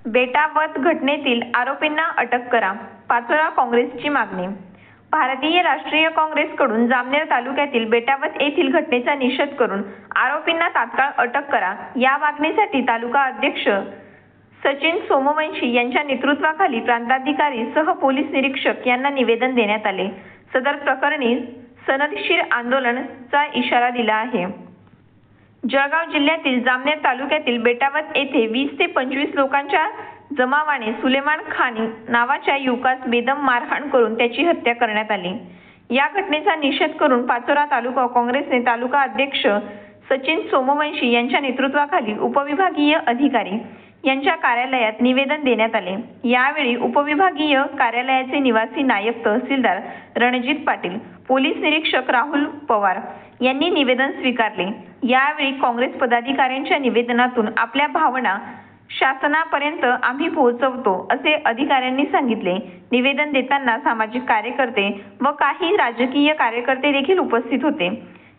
बेटावत घटनेतील आरोपींना अटक करा, पाचोरा काँग्रेसची मागणी। भारतीय राष्ट्रीय काँग्रेसकडून जामनेर तालुक्यातील बेटावत येथील घटनेचा निषेध करून आरोपींना तात्काळ अटक करा या मागणीसाठी तालुका अध्यक्ष सचिन सोमवंशी यांच्या नेतृत्वाखाली प्रांताधिकारी सह पोलीस निरीक्षक यांना निवेदन देण्यात आले। सदर प्रकरणी सनदशीर आंदोलनाचा इशारा दिला आहे। जळगाव जिल्ह्यातील जामनेर तालुक्यातील बेटावत येथे 20 ते 25 लोकांच्या जमावाने सुलेमान खान नावाच्या युवकास बेदम मारहाण करून त्याची हत्या करण्यात आली। या घटनेचा निषेध करून पाचोरा तालुका काँग्रेसने तालुका अध्यक्ष सचिन सोमवंशी यांच्या नेतृत्वाखाली उपविभागीय अधिकारी यांच्या कार्यालयात निवेदन देण्यात आले। यावेळी उपविभागीय कार्यालयाचे निवासी नायब तहसीलदार रणजित पाटील, पोलीस निरीक्षक राहुल पवार यांनी निवेदन स्वीकारले। यावेळी काँग्रेस पदाधिकाऱ्यांच्या निवेदनातून आपल्या भावना शासनापर्यंत आम्ही पोहोचवतो असे अधिकाऱ्यांनी सांगितले। निवेदन देताना सामाजिक कार्यकर्ते व काही राजकीय कार्यकर्ते देखील उपस्थित होते।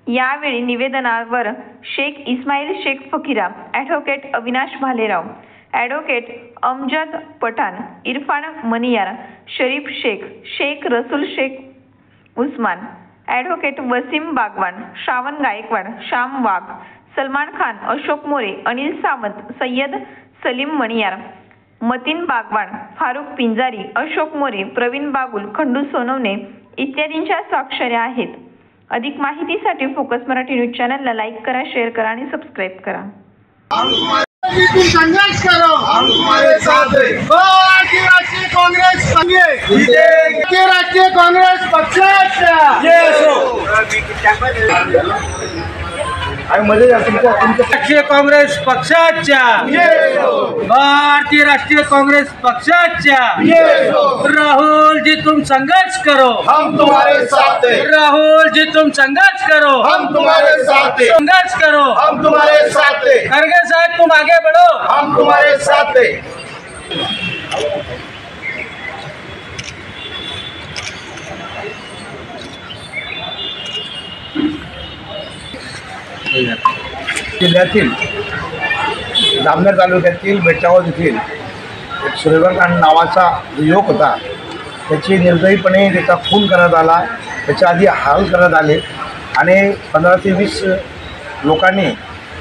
यावेळी निवेदनावर Shaikh Ismail Shaikh Fakira, advocate Avinash Bhalerao, advocate Amjad Pathan, Irfan Maniyar, Sharif Shaikh, Shaikh Rasool Shaikh Usman, advocate Wasim Bagwan, Shravan Gaikwad, Shyam Wagh, Salman Khan, Ashok More, Anil Sawant, Sayyed Salim Maniyar, Mateen Bagwan, Farooq Pinjari, Ashok More, Pravin Bagul, Khandu Sonawane इत्यादींच्या स्वाक्षऱ्या आहेत। अधिक माहितीसाठी फोकस मराठी न्यूज चॅनलला लाईक करा, शेअर करा आणि सबस्क्राइब करा। संघर्ष करो, हम तुम्हारे साथ हैं। भारतीय राष्ट्रीय काँग्रेस राष्ट्रीय काँग्रेस पक्षाच्या राष्ट्रीय काँग्रेस पक्षाच्या भारतीय राष्ट्रीय काँग्रेस पक्षाच्या राहुल जी तुम संघर्ष करो, हम तुम्हारे साथ हैं। राहुल जी तुम संघर्ष करो, हम तुम्हारे साथ हैं। संघर्ष करो, हम तुम्हारे साथ हैं। खड़गे साहब तुम आगे बढ़ो, हम तुम्हारे साथ हैं। जिल्ह्यातील जामनेर तालुक्यातील बेटावत येथील एक सुलेमान खान नावाचा जो युवक होता, त्याची निर्दयीपणे त्याचा खून करण्यात आला। त्याच्या आधी हाल करण्यात आले आणि 15 ते 20 लोकांनी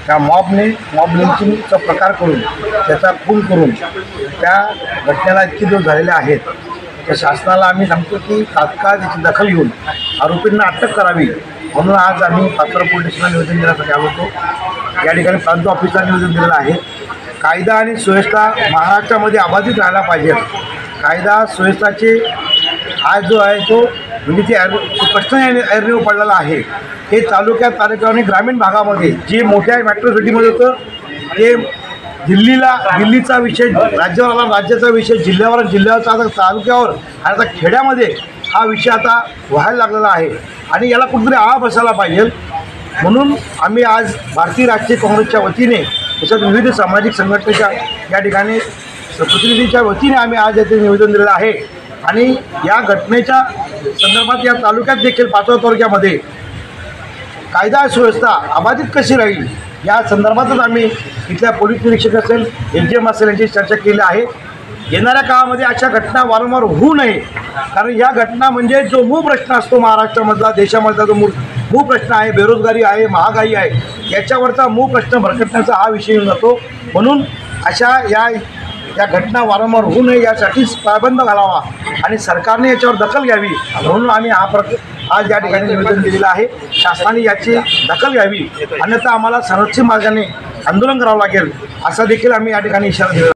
त्या मॉब लिंचिंगचा प्रकार करून त्याचा खून करून त्या घटनेला इतके दिवस झालेले आहेत। तर शासनाला आम्ही सांगतो की तात्काळ त्याची दखल घेऊन आरोपींना अटक करावी, म्हणून आज आम्ही पाचोरा पोलीस स्टेशनला निवेदन देण्यासाठी आलो होतो। या ठिकाणी प्रांत ऑफिसला निवेदन दिलेलं आहे। कायदा आणि सुव्यवस्था महाराष्ट्रामध्ये अबाधित राहायला पाहिजे। कायदा सुव्यवस्थाचे आज जो आहे तो म्हणजे ते प्रश्न ऐरणीवर पडलेला आहे। हे तालुक्यात आणि ग्रामीण भागामध्ये जे मोठ्या मेट्रो सिटीमध्ये होतं ते दिल्लीचा विषय राज्यावर आला, राज्याचा विषय जिल्ह्यावरचा आता तालुक्यावर आणि आता खेड्यामध्ये हा विषय आता व्हायला लागलेला आहे आणि याला कुठेतरी आळा बसायला पाहिजे। म्हणून आम्ही आज भारतीय राष्ट्रीय काँग्रेसच्या वतीने तसंच विविध सामाजिक संघटनेच्या या ठिकाणी प्रतिनिधींच्या वतीने आम्ही आज येथे निवेदन दिलेलं आहे आणि या घटनेच्या संदर्भात या तालुक्यात देखील पाचोरा तालुक्यामध्ये कायदा सुव्यवस्था अबाधित कशी राहील या संदर्भातच आम्ही इथल्या पोलीस निरीक्षक असेल, एसडीएम असेल यांची चर्चा केली आहे। येणाऱ्या काळामध्ये अशा घटना वारंवार होऊ नये, कारण या घटना म्हणजे जो मूळ प्रश्न असतो महाराष्ट्रामधला, देशामधला जो मूळ प्रश्न आहे, बेरोजगारी आहे, महागाई आहे, याच्यावरचा मूळ प्रश्न भरकटण्याचा हा विषय येऊन जातो। म्हणून अशा या घटना वारंवार होऊ नये यासाठीच पाबंद घालावा आणि सरकारने याच्यावर दखल घ्यावी, म्हणून आम्ही आज या ठिकाणी निवेदन दिलेलं आहे। शासनाने याची दखल घ्यावी, अन्यथा आम्हाला संरक्षण मार्गाने आंदोलन करावं लागेल असा देखील आम्ही या ठिकाणी इशारा दिला।